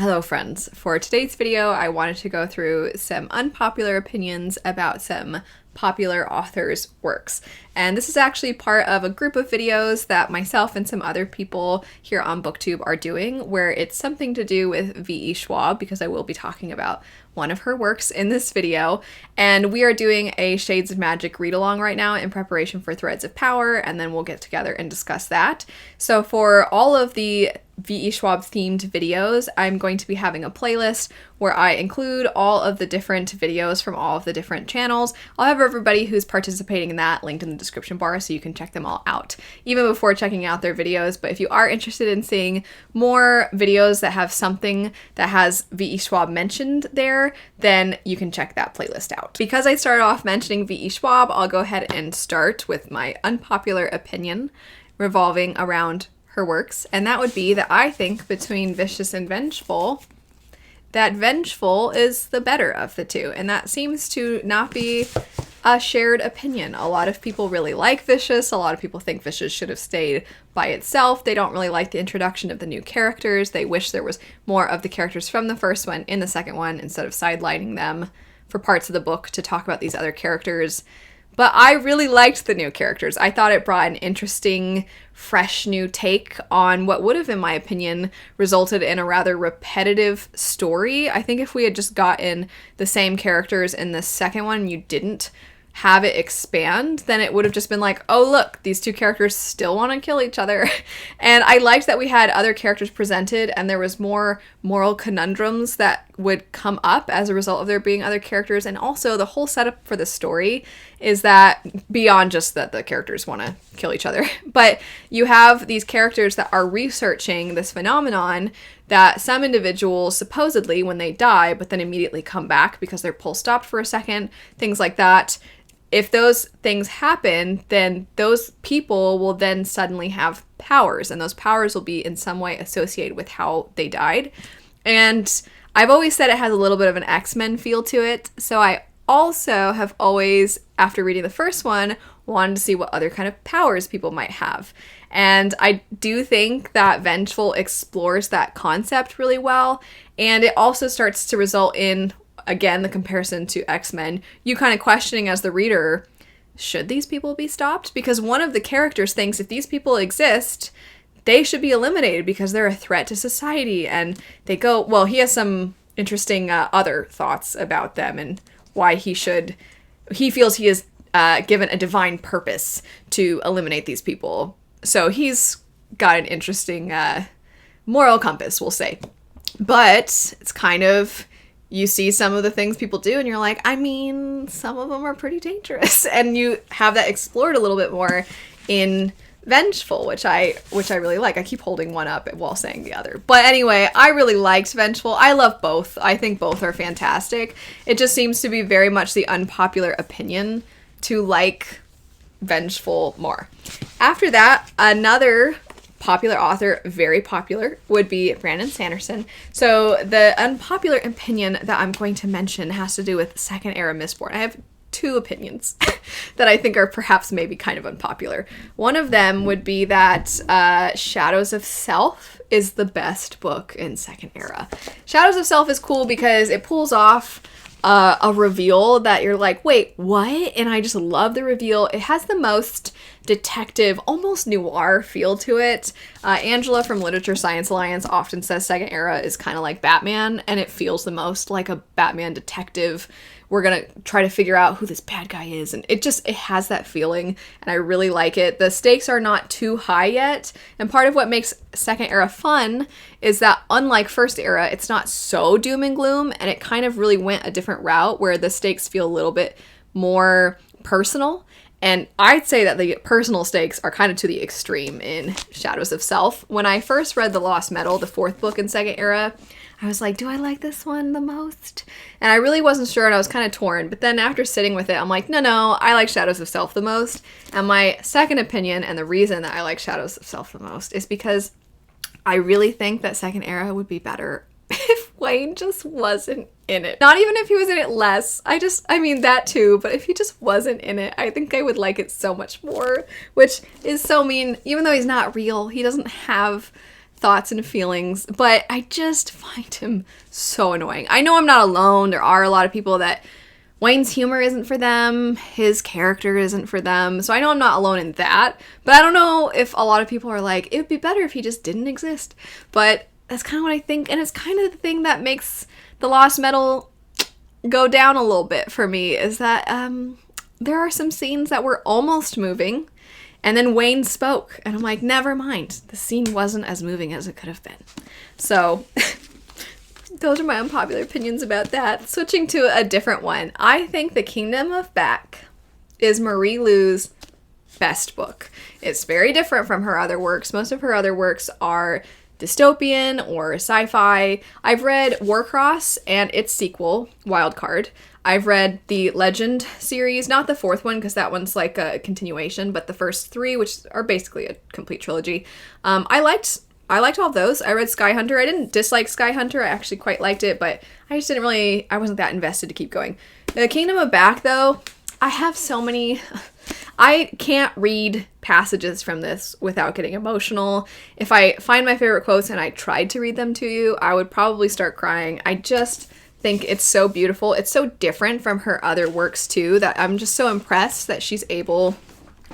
Hello friends, for today's video I wanted to go through some unpopular opinions about some popular authors' works. And this is actually part of a group of videos that myself and some other people here on BookTube are doing, where it's something to do with V.E. Schwab, because I will be talking about one of her works in this video. And we are doing a Shades of Magic read-along right now in preparation for Threads of Power, and then we'll get together and discuss that. So for all of the V.E. Schwab themed videos, I'm going to be having a playlist where I include all of the different videos from all of the different channels. I'll have everybody who's participating in that linked in the description bar so you can check them all out, even before checking out their videos. But if you are interested in seeing more videos that have something that has V.E. Schwab mentioned there, then you can check that playlist out. Because I started off mentioning V.E. Schwab, I'll go ahead and start with my unpopular opinion revolving around her works, and that would be that I think between Vicious and Vengeful, that Vengeful is the better of the two, and that seems to not be a shared opinion. A lot of people really like Vicious, a lot of people think Vicious should have stayed by itself. They don't really like the introduction of the new characters. They wish there was more of the characters from the first one in the second one instead of sidelining them for parts of the book to talk about these other characters. But I really liked the new characters. I thought it brought an interesting, fresh new take on what would have, in my opinion, resulted in a rather repetitive story. I think if we had just gotten the same characters in the second one and you didn't have it expand, then it would have just been like, oh look, these two characters still want to kill each other. And I liked that we had other characters presented and there was more moral conundrums that would come up as a result of there being other characters. And also the whole setup for the story is that beyond just that the characters want to kill each other, but you have these characters that are researching this phenomenon that some individuals supposedly when they die but then immediately come back because their pulse stopped for a second, things like that. If those things happen, then those people will then suddenly have powers, and those powers will be in some way associated with how they died. And I've always said it has a little bit of an X-Men feel to it, so I also have always, after reading the first one, wanted to see what other kind of powers people might have. And I do think that Vengeful explores that concept really well, and it also starts to result in, again, the comparison to X-Men, you kind of questioning as the reader, should these people be stopped? Because one of the characters thinks if these people exist, they should be eliminated because they're a threat to society. And they go, well, he has some interesting other thoughts about them and why he feels he is given a divine purpose to eliminate these people. So he's got an interesting moral compass, we'll say. But it's kind of, you see some of the things people do and you're like, I mean, some of them are pretty dangerous. And you have that explored a little bit more in Vengeful, which I really like. I keep holding one up while saying the other. But anyway, I really liked Vengeful. I love both. I think both are fantastic. It just seems to be very much the unpopular opinion to like Vengeful more. After that, another popular author, very popular, would be Brandon Sanderson. So the unpopular opinion that I'm going to mention has to do with Second Era Mistborn. I have two opinions that I think are perhaps maybe kind of unpopular. One of them would be that Shadows of Self is the best book in Second Era. Shadows of Self is cool because it pulls off a reveal that you're like, wait, what? And I just love the reveal. It has the most detective, almost noir feel to it. Angela from Literature Science Alliance often says Second Era is kind of like Batman, and it feels the most like a Batman detective. We're gonna try to figure out who this bad guy is, and it has that feeling, and I really like it. The stakes are not too high yet, and part of what makes Second Era fun is that unlike First Era, it's not so doom and gloom, and it kind of really went a different route where the stakes feel a little bit more personal. And I'd say that the personal stakes are kind of to the extreme in Shadows of Self. When I first read The Lost Metal, the fourth book in Second Era, I was like, do I like this one the most? And I really wasn't sure, and I was kind of torn. But then after sitting with it, I'm like, no, I like Shadows of Self the most. And my second opinion, and the reason that I like Shadows of Self the most, is because I really think that Second Era would be better if Wayne just wasn't in it. Not even if he was in it less. I mean that too, but if he just wasn't in it, I think I would like it so much more, which is so mean. Even though he's not real, he doesn't have thoughts and feelings, but I just find him so annoying. I know I'm not alone. There are a lot of people that Wayne's humor isn't for them, his character isn't for them, so I know I'm not alone in that, but I don't know if a lot of people are like, it would be better if he just didn't exist, but that's kind of what I think, and it's kind of the thing that makes The Lost Metal go down a little bit for me, is that there are some scenes that were almost moving, and then Wayne spoke, and I'm like, never mind, the scene wasn't as moving as it could have been. So those are my unpopular opinions about that. Switching to a different one, I think The Kingdom of Back is Marie Lu's best book. It's very different from her other works. Most of her other works are dystopian or sci-fi. I've read Warcross and its sequel, Wildcard. I've read the Legend series, not the fourth one because that one's like a continuation, but the first three, which are basically a complete trilogy. I liked all of those. I read Sky Hunter. I didn't dislike Sky Hunter. I actually quite liked it, but I just didn't really, I wasn't that invested to keep going. The Kingdom of Back, though, I have so many, I can't read passages from this without getting emotional. If I find my favorite quotes and I tried to read them to you, I would probably start crying. I just think it's so beautiful. It's so different from her other works, too, that I'm just so impressed that she's able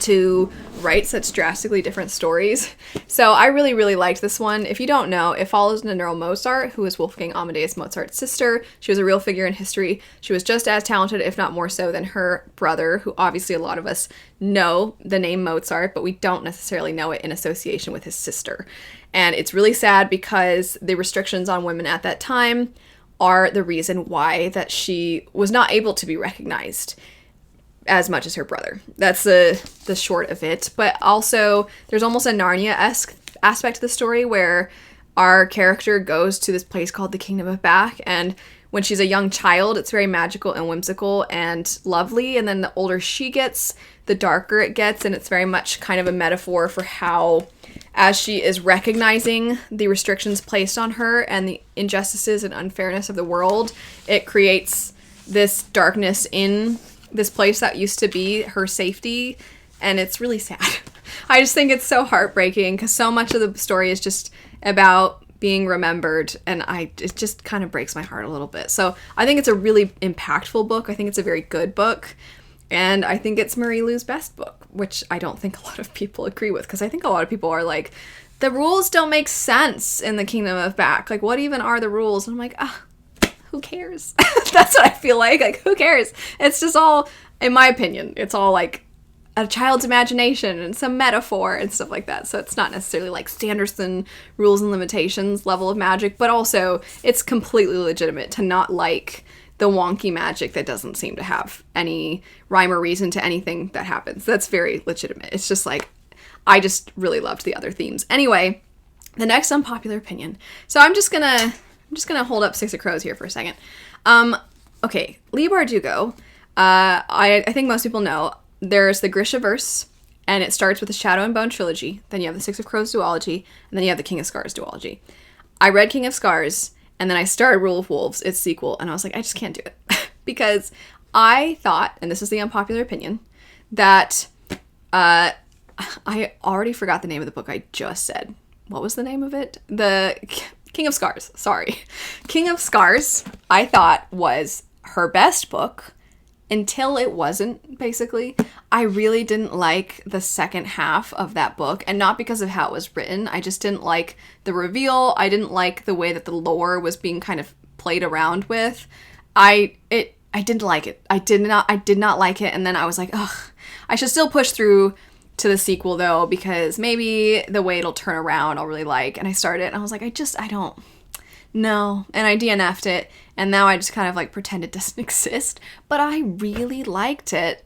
to write such drastically different stories. So I really, really liked this one. If you don't know, it follows Nannerl Mozart, who is Wolfgang Amadeus Mozart's sister. She was a real figure in history. She was just as talented, if not more so, than her brother, who obviously a lot of us know the name Mozart, but we don't necessarily know it in association with his sister. And it's really sad because the restrictions on women at that time are the reason why that she was not able to be recognized as much as her brother. That's the short of it. But also, there's almost a Narnia-esque aspect to the story where our character goes to this place called the Kingdom of Back, and when she's a young child, it's very magical and whimsical and lovely, and then the older she gets, the darker it gets, and it's very much kind of a metaphor for how, as she is recognizing the restrictions placed on her and the injustices and unfairness of the world, it creates this darkness in this place that used to be her safety, and it's really sad. I just think it's so heartbreaking because so much of the story is just about being remembered, and it just kind of breaks my heart a little bit. So I think it's a really impactful book. I think it's a very good book, and I think it's Marie Lu's best book, which I don't think a lot of people agree with, because I think a lot of people are like, the rules don't make sense in the Kingdom of Back. Like, what even are the rules? And I'm like, who cares? That's what I feel like. Like, who cares? It's just all, in my opinion, it's all like a child's imagination and some metaphor and stuff like that. So it's not necessarily like Sanderson rules and limitations level of magic, but also it's completely legitimate to not like the wonky magic that doesn't seem to have any rhyme or reason to anything that happens. That's very legitimate. It's just like, I just really loved the other themes. Anyway, the next unpopular opinion. So I'm just gonna hold up Six of Crows here for a second. Okay, Leigh Bardugo, I think most people know, there's the Grishaverse, and it starts with the Shadow and Bone trilogy, then you have the Six of Crows duology, and then you have the King of Scars duology. I read King of Scars, and then I started Rule of Wolves, its sequel, and I was like, I just can't do it. Because I thought, and this is the unpopular opinion, that, I already forgot the name of the book I just said. What was the name of it? The King of Scars, sorry. King of Scars, I thought was her best book until it wasn't, basically. I really didn't like the second half of that book, and not because of how it was written. I just didn't like the reveal. I didn't like the way that the lore was being kind of played around with. I didn't like it. I did not like it, and then I was like, ugh. I should still push through to the sequel, though, because maybe the way it'll turn around I'll really like. And I started, and I was like, I don't know. And I DNF'd it, and now I just kind of like pretend it doesn't exist. But I really liked it.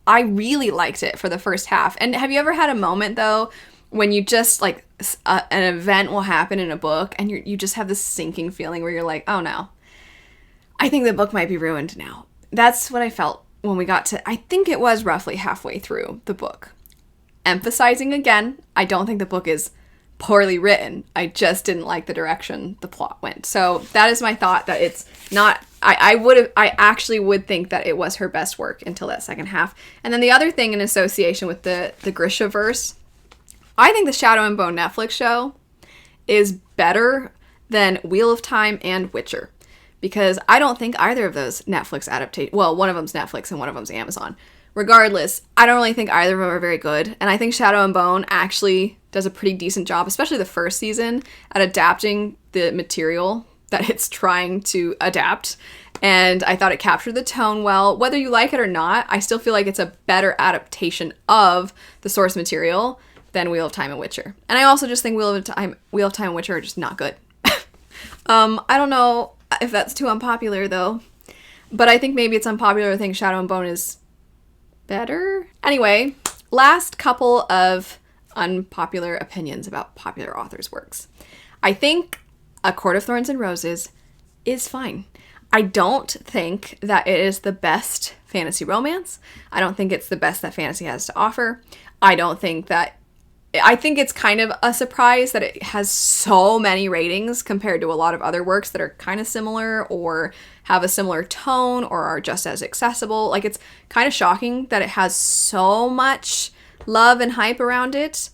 I really liked it for the first half. And have you ever had a moment, though, when you just like an event will happen in a book and you just have this sinking feeling where you're like, oh no, I think the book might be ruined now. That's what I felt when we got to, I think it was roughly halfway through the book. Emphasizing again, I don't think the book is poorly written. I just didn't like the direction the plot went. So that is my thought, that it's not, I actually would think that it was her best work until that second half. And then the other thing in association with the Grishaverse, I think the Shadow and Bone Netflix show is better than Wheel of Time and Witcher. Because I don't think either of those Netflix adaptations, well, one of them's Netflix and one of them's Amazon. Regardless, I don't really think either of them are very good. And I think Shadow and Bone actually does a pretty decent job, especially the first season, at adapting the material that it's trying to adapt. And I thought it captured the tone well. Whether you like it or not, I still feel like it's a better adaptation of the source material than Wheel of Time and Witcher. And I also just think Wheel of Time and Witcher are just not good. I don't know if that's too unpopular though, but I think maybe it's unpopular to think Shadow and Bone is better. Anyway, last couple of unpopular opinions about popular authors' works. I think A Court of Thorns and Roses is fine. I don't think that it is the best fantasy romance. I don't think it's the best that fantasy has to offer. I think it's kind of a surprise that it has so many ratings compared to a lot of other works that are kind of similar or have a similar tone or are just as accessible. Like, it's kind of shocking that it has so much love and hype around it.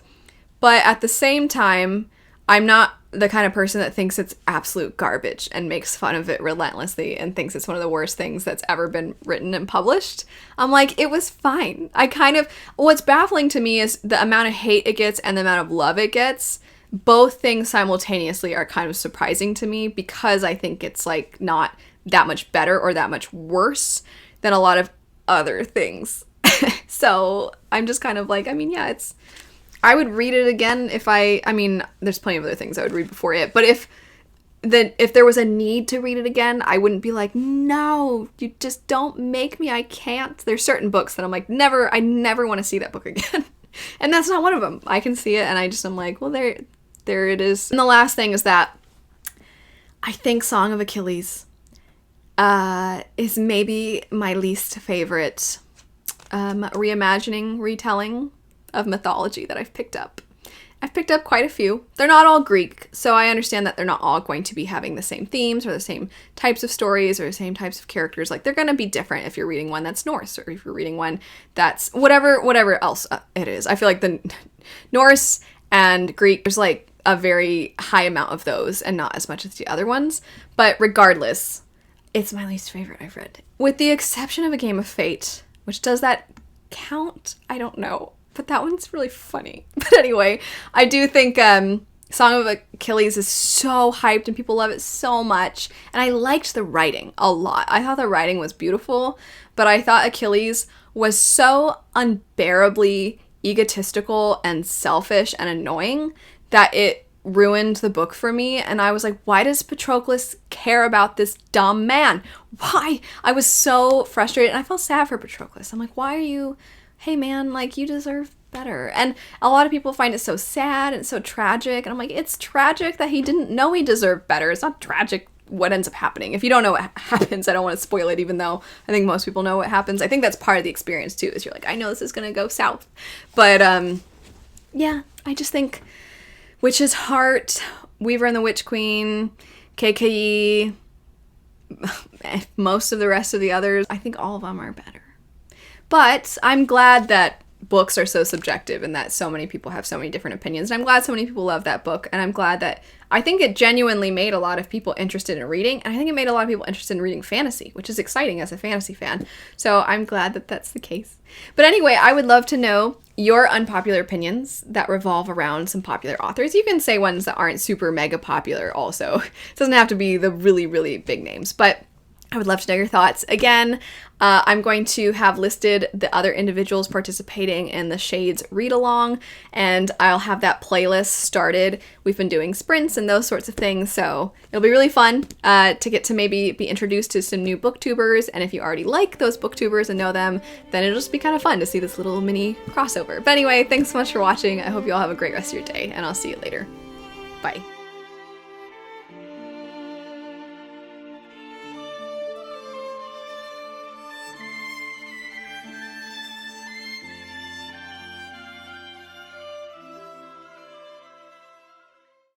But at the same time, I'm not the kind of person that thinks it's absolute garbage and makes fun of it relentlessly and thinks it's one of the worst things that's ever been written and published. I'm like, it was fine. What's baffling to me is the amount of hate it gets and the amount of love it gets. Both things simultaneously are kind of surprising to me because I think it's like not that much better or that much worse than a lot of other things. So I'm just kind of like, I would read it again if there's plenty of other things I would read before it, but if there was a need to read it again, I wouldn't be like, no, you just don't make me, I can't. There's certain books that I'm like, I never want to see that book again. And that's not one of them. I can see it and I'm like, well, there it is. And the last thing is that I think Song of Achilles is maybe my least favorite reimagining, retelling of mythology that I've picked up. I've picked up quite a few. They're not all Greek, so I understand that they're not all going to be having the same themes or the same types of stories or the same types of characters. Like, they're going to be different if you're reading one that's Norse or if you're reading one that's whatever else it is. I feel like the Norse and Greek, there's like a very high amount of those and not as much as the other ones. But regardless, it's my least favorite I've read. With the exception of A Game of Fate, which does that count? I don't know. But that one's really funny. But anyway, I do think Song of Achilles is so hyped and people love it so much. And I liked the writing a lot. I thought the writing was beautiful, but I thought Achilles was so unbearably egotistical and selfish and annoying that it ruined the book for me. And I was like, why does Patroclus care about this dumb man? Why? I was so frustrated and I felt sad for Patroclus. I'm like, why are you... Hey man, like, you deserve better. And a lot of people find it so sad and so tragic. And I'm like, it's tragic that he didn't know he deserved better. It's not tragic what ends up happening. If you don't know what happens, I don't want to spoil it, even though I think most people know what happens. I think that's part of the experience too, is you're like, I know this is going to go south. But yeah, I just think Witch's Heart, Weaver and the Witch Queen, KKE, most of the rest of the others, I think all of them are better. But I'm glad that books are so subjective and that so many people have so many different opinions. And I'm glad so many people love that book. And I'm glad that I think it genuinely made a lot of people interested in reading. And I think it made a lot of people interested in reading fantasy, which is exciting as a fantasy fan. So I'm glad that that's the case. But anyway, I would love to know your unpopular opinions that revolve around some popular authors. You can say ones that aren't super mega popular also. It doesn't have to be the really, really big names. But I would love to know your thoughts. Again, I'm going to have listed the other individuals participating in the Shades read-along, and I'll have that playlist started. We've been doing sprints and those sorts of things, so it'll be really fun to get to maybe be introduced to some new booktubers, and if you already like those booktubers and know them, then it'll just be kind of fun to see this little mini crossover. But anyway, thanks so much for watching. I hope you all have a great rest of your day, and I'll see you later. Bye.